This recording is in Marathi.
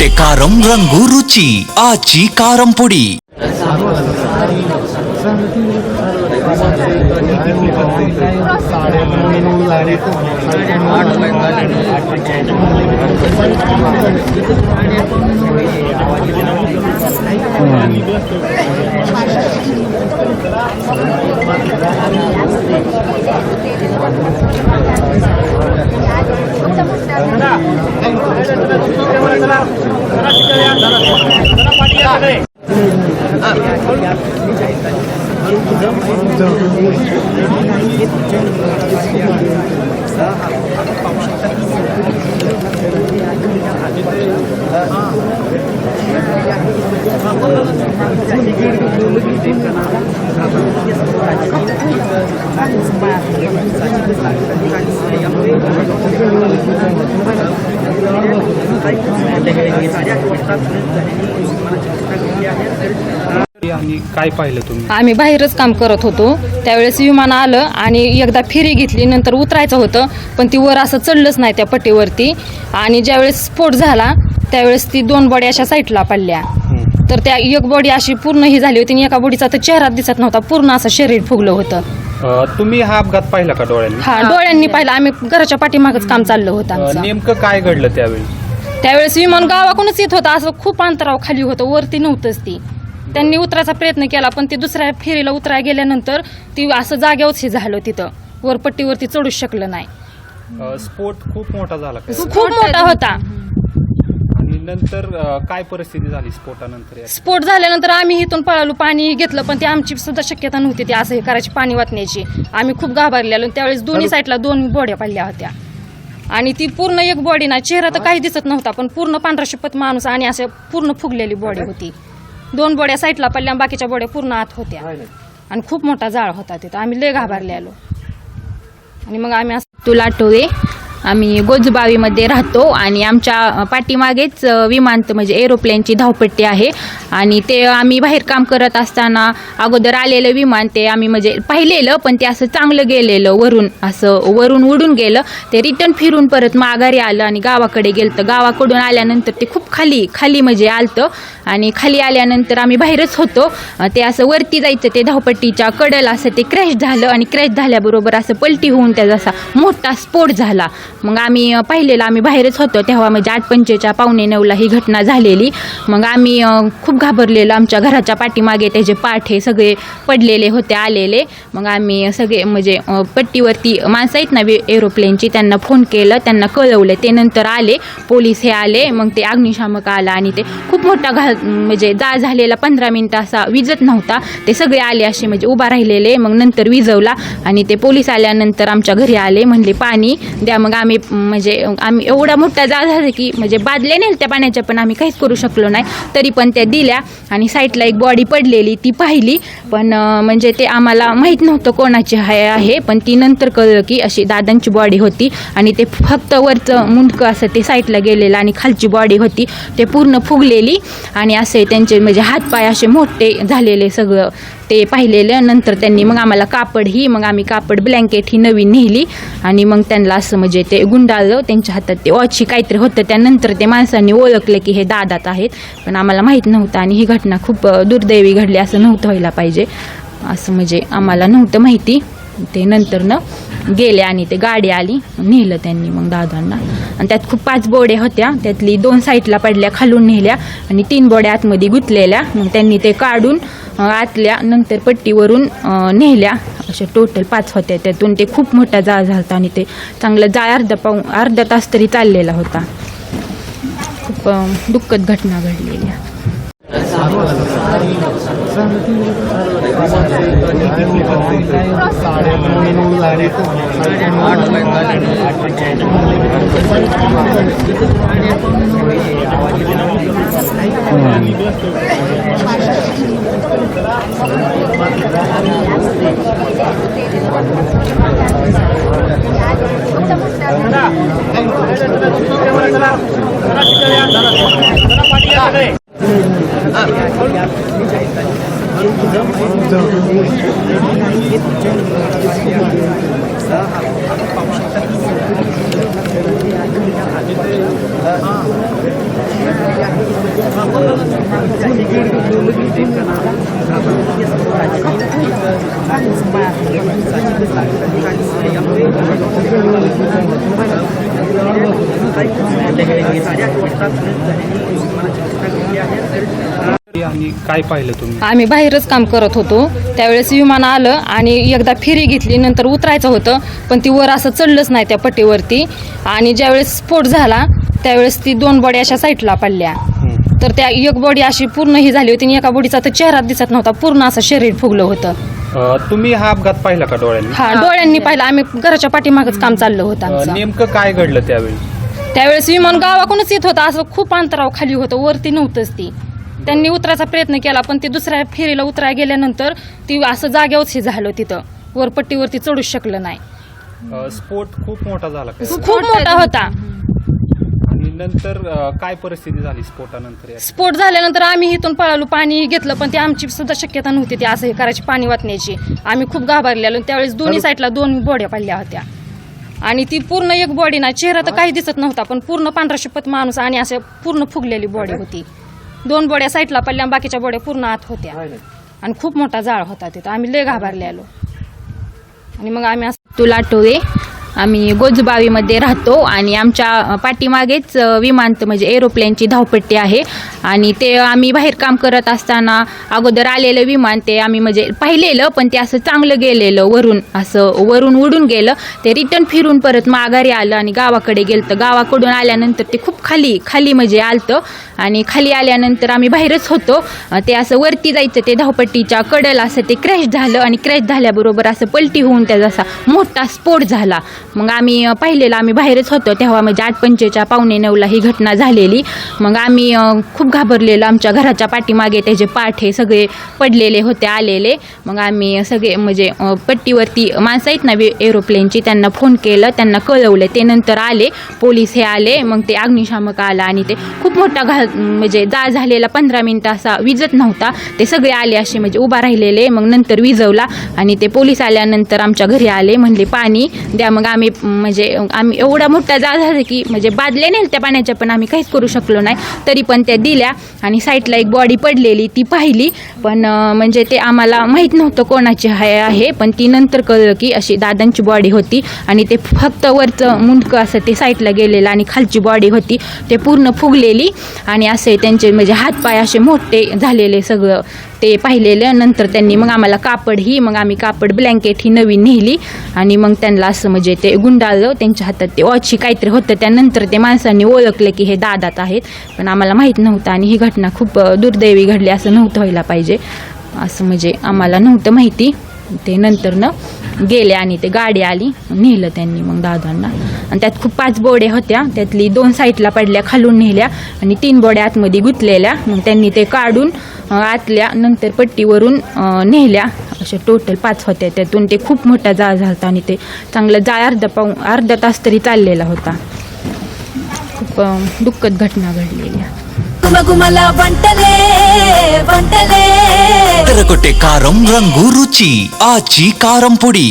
కొట్టే కారం రంగు రుచి ఆచి కారం పొడి. काय पाहिलं तुम्ही? आम्ही बाहेरच काम करत होतो त्यावेळेस विमान आलं आणि एकदा फेरी घेतली, नंतर उतरायचं होतं पण ती वर असं चढलंच नाही त्या पट्टीवरती. आणि ज्यावेळेस स्फोट झाला त्यावेळेस ती 2 बॉडी अशा साईडला पडल्या. तर त्या एक बॉडी अशी पूर्ण ही झाली होती आणि एका बॉडीचा तर चेहरा दिसत नव्हता, पूर्ण असं शरीर फुगलं होतं. तुम्ही हा अपघात पाहिला का डोळ्यांनी? हा, डोळ्यांनी पाहिला. आम्ही घराच्या पाठीमागच काम चाललं होतं आमचं. नेमकं काय घडलं त्यावेळी? त्यावेळेस विमान गावाकडूनच येत होतं, असं खूप अंतराव खाली होतं, वरती नव्हतंच ती. त्यांनी उतरायचा प्रयत्न केला पण ते दुसऱ्या फेरीला उतरायला गेल्यानंतर ती असं जाग्यावरच हे झालं, तिथं वरपट्टीवरती चढूच शकलं नाही. स्फोट खूप मोठा झाला का? खूप मोठा होता. आणि नंतर काय परिस्थिती झाली स्फोटानंतर? स्फोट झाल्यानंतर आम्ही इथून पळालो, पाणी घेतलं पण ते आमची सुद्धा शक्यता नव्हती ते असं हे करायची, पाणी वाटण्याची. आम्ही खूप घाबरलेलो. त्यावेळेस दोन्ही साईडला 2 बॉड्या पडल्या होत्या आणि ती पूर्ण एक बॉडी ना, चेहरा तर काही दिसत नव्हता पण पूर्ण पांढरा शिपत माणूस आणि असं पूर्ण फुगलेली बॉडी होती. 2 बॉड्या साईडला पडल्या, बाकीच्या बॉड्या पूर्ण आत होत्या आणि खूप मोठा जाळ होता तिथं. आम्ही लय घाबरलेलो आणि मग आम्ही तुला आठवते आम्ही गोजबावीमध्ये राहतो आणि आमच्या पाठीमागेच विमानतळ म्हणजे एरोप्लेनची धावपट्टी आहे. आणि ते आम्ही बाहेर काम करत असताना अगोदर आलेलं विमान ते आम्ही म्हणजे पाहिलेलं पण ते असं चांगलं गेलेलं, वरून उडून गेलं. ते रिटर्न फिरून परत माघारी आलं आणि गावाकडे गेलं. तर गावाकडून आल्यानंतर ते खूप खाली म्हणजे आलतं आणि खाली आल्यानंतर आम्ही बाहेरच होतो. ते असं वरती जायचं ते धावपट्टीच्या कडेला असं ते क्रॅश झालं आणि क्रॅश झाल्याबरोबर असं पलटी होऊन त्याचा असा मोठा स्फोट झाला. मग आम्ही पाहिलेलं, आम्ही बाहेरच होतो तेव्हा म्हणजे 8:45 पावणे 9ला ही घटना झालेली. मग आम्ही खूप घाबरलेलो. आमच्या घराच्या पाठीमागे त्याचे पाठ हे सगळे पडलेले होते आलेले. मग आम्ही सगळे म्हणजे पट्टीवरती माणसं आहेत ना एरोप्लेनची, त्यांना फोन केलं, त्यांना कळवलं. ते नंतर आले, पोलीस हे आले, मग ते अग्निशामक आला आणि ते खूप मोठा म्हणजे जाळ झालेला 15 मिनिटं असा विजत नव्हता. ते सगळे आले असे म्हणजे उभा राहिलेले. मग नंतर विजवला आणि ते पोलीस आल्यानंतर आमच्या घरी आले, म्हणले पाणी द्या. मग आम्ही एवढा मोठा जाळ झाला की म्हणजे बादल्या नेल त्या पाण्याच्या पण आम्ही काहीच करू शकलो नाही. तरी पण त्या दिल्या आणि साईडला एक बॉडी पडलेली ती पाहिली पण म्हणजे ते आम्हाला माहीत नव्हतं कोणाची आहे. पण ती नंतर कळलं की अशी दादांची बॉडी होती आणि ते फक्त वरचं मुंडकं असं ते साईडला गेलेलं आणि खालची बॉडी होती ते पूर्ण फुगलेली आणि असे त्यांचे म्हणजे हातपाय असे मोठे झालेले सगळं ते पाहिलेलं. नंतर त्यांनी मग आम्हाला मग आम्ही कापड ब्लँकेट ही नवीन नेली आणि मग त्यांना असं म्हणजे ते गुंडाळलं. त्यांच्या हातात ते वॉची काहीतरी होतं. त्यानंतर ते माणसांनी ओळखलं की हे दादात आहेत पण आम्हाला माहीत नव्हतं. आणि ही घटना खूप दुर्दैवी घडली, असं नव्हतं व्हायला पाहिजे, असं म्हणजे आम्हाला नव्हतं माहिती. ते नंतर गेले आणि ते गाडी आली, नेलं त्यांनी मग दादांना. आणि त्यात खूप 5 बॉड्या होत्या, त्यातली 2 साईडला पडल्या, खालून नेल्या आणि 3 बॉड्या आतमध्ये गुंतलेल्या. मग त्यांनी ते काढून आतल्या नंतर पट्टीवरून नेल्या. अशा टोटल 5 होत्या. त्यातून ते खूप मोठा जाळ झाला आणि ते चांगलं जाळ अर्धा तास तरी चाललेला होता. खूप दुःखद घटना घडलेली. आणि काय पाहिलं तुम्ही? आम्ही बाहेरच काम करत होतो त्यावेळेस विमान आलं आणि एकदा फेरी घेतली, नंतर उतरायचं होतं पण ती वर असं चढलंच नाही त्या पट्टीवरती. आणि ज्यावेळेस स्फोट झाला त्यावेळेस ती 2 बॉडी अशा साईडला पडल्या. तर त्या एक बॉडी अशी पूर्ण ही झाली होती आणि एका बॉडीचा तर चेहरा दिसत नव्हता, पूर्ण असं शरीर फुगलं होतं. तुम्ही हा अपघात पाहिला का डोळ्यांनी? हा, डोळ्यांनी पाहिलं. आम्ही घराच्या पाठीमागच काम चाललं होतं आमचं. नेमकं काय घडलं त्यावेळी? त्यावेळेस विमान गावाकडूनच येत होतं, असं खूप अंतरावर खाली होतं, वरती नव्हतंच ती. त्यांनी उतरायचा प्रयत्न केला पण ते दुसऱ्या फेरीला उतरायला गेल्यानंतर ती असं जाग्यावरच हे झालं, तिथं वर पट्टीवरती चढूच शकलं नाही. स्फोट खूप मोठा झाला का? खूप मोठा होता. आणि नंतर काय परिस्थिती झाली स्फोटानंतर? स्फोट झाल्यानंतर आम्ही इथून पळालो, पाणी घेतलं पण ती आमची सुद्धा शक्यता नव्हती ती असं हे करायची, पाणी वाटण्याची. आम्ही खूप घाबरलेलो. त्यावेळेस दोन्ही साईडला 2 बॉड्या पडल्या होत्या आणि ती पूर्ण एक बॉडी ना, चेहरा तर काही दिसत नव्हता पण पूर्ण पांढरा शपथ माणूस आणि असं पूर्ण फुगलेली बॉडी होती. 2 बॉड्या साईडला पडल्या, बाकीच्या बॉड्या पूर्ण आत होत्या आणि खूप मोठा जाळ होता तिथं. आम्ही लय घाबरलेलो आणि मग आम्ही तुला आठवे आम्ही गोजबावीमध्ये राहतो आणि आमच्या पाठीमागेच विमानतळ म्हणजे एरोप्लेनची धावपट्टी आहे. आणि ते आम्ही बाहेर काम करत असताना अगोदर आलेलं विमान ते आम्ही म्हणजे पाहिलेलं पण ते असं चांगलं गेलेलं, वरून उडून गेलं. ते रिटर्न फिरून परत माघारी आलं आणि गावाकडे गेलं. तर गावाकडून आल्यानंतर ते खूप खाली म्हणजे आलतं आणि खाली आल्यानंतर आम्ही बाहेरच होतो. ते असं वरती जायचं, ते धावपट्टीच्या कडेला असं ते क्रॅश झालं आणि क्रॅश झाल्याबरोबर असं पलटी होऊन त्याचा असा मोठा स्फोट झाला. मग आम्ही पाहिलेलं, आम्ही बाहेरच होतो तेव्हा म्हणजे 8:45 पावणे 9ला ही घटना झालेली. मग आम्ही खूप घाबरलेलो. आमच्या घराच्या पाठीमागे त्याचे पाठे सगळे पडलेले होते आलेले. मग आम्ही सगळे म्हणजे पट्टीवरती माणसं आहेत ना एरोप्लेनची, त्यांना फोन केलं, त्यांना कळवलं. ते नंतर आले, पोलीस हे आले, मग ते अग्निशामक आला आणि ते खूप मोठा म्हणजे जाळ झालेला 15 मिनिटं असा विजत नव्हता. ते सगळे आले असे म्हणजे उभा राहिलेले. मग नंतर विजवला आणि ते पोलीस आल्यानंतर आमच्या घरी आले, म्हणले पाणी द्या. मग आम्ही एवढा मोठा जाळ झाला की म्हणजे बादल्या नाही त्या पाण्याच्या, पण आम्ही काहीच करू शकलो नाही. तरी पण त्या दिल्या आणि साईडला एक बॉडी पडलेली ती पाहिली. पण म्हणजे ते आम्हाला माहीत नव्हतं कोणाची आहे, पण ती नंतर कळलं की अशी दादांची बॉडी होती आणि ते फक्त वरचं मुंडकं असं ते साईडला गेलेलं आणि खालची बॉडी होती ते पूर्ण फुगलेली आणि असे त्यांचे म्हणजे हातपाय असे मोठे झालेले सगळं ते पाहिलेलं. नंतर त्यांनी मग आम्हाला मग आम्ही कापड ब्लँकेट ही नवीन नेली आणि मग त्यांना असं म्हणजे ते गुंडाळलं. त्यांच्या हातात ते वॉची काहीतरी होतं. त्यानंतर ते माणसांनी ओळखलं की हे दादात आहेत, पण आम्हाला माहीत नव्हतं. आणि ही घटना खूप दुर्दैवी घडली, असं नव्हतं व्हायला पाहिजे, असं म्हणजे आम्हाला नव्हतं माहिती. ते नंतरनं गेले आणि ते गाडी आली, नेलं त्यांनी मग दादांना. आणि त्यात खूप 5 बॉड्या होत्या, त्यातली 2 साईडला पडल्या, खालून नेल्या आणि 3 बॉड्या आतमध्ये गुंतलेल्या. मग त्यांनी ते काढून आतल्या नंतर पट्टीवरून नेल्या. अशा टोटल 5 होत्या. त्यातून ते खूप मोठा जाळ झाला आणि ते चांगलं जाळ अर्धा तास तरी चाललेला होता. खूप दुःखद घटना घडलेली. तेरकोटे काరం రంగు రుచి ఆచి కారం పొడి.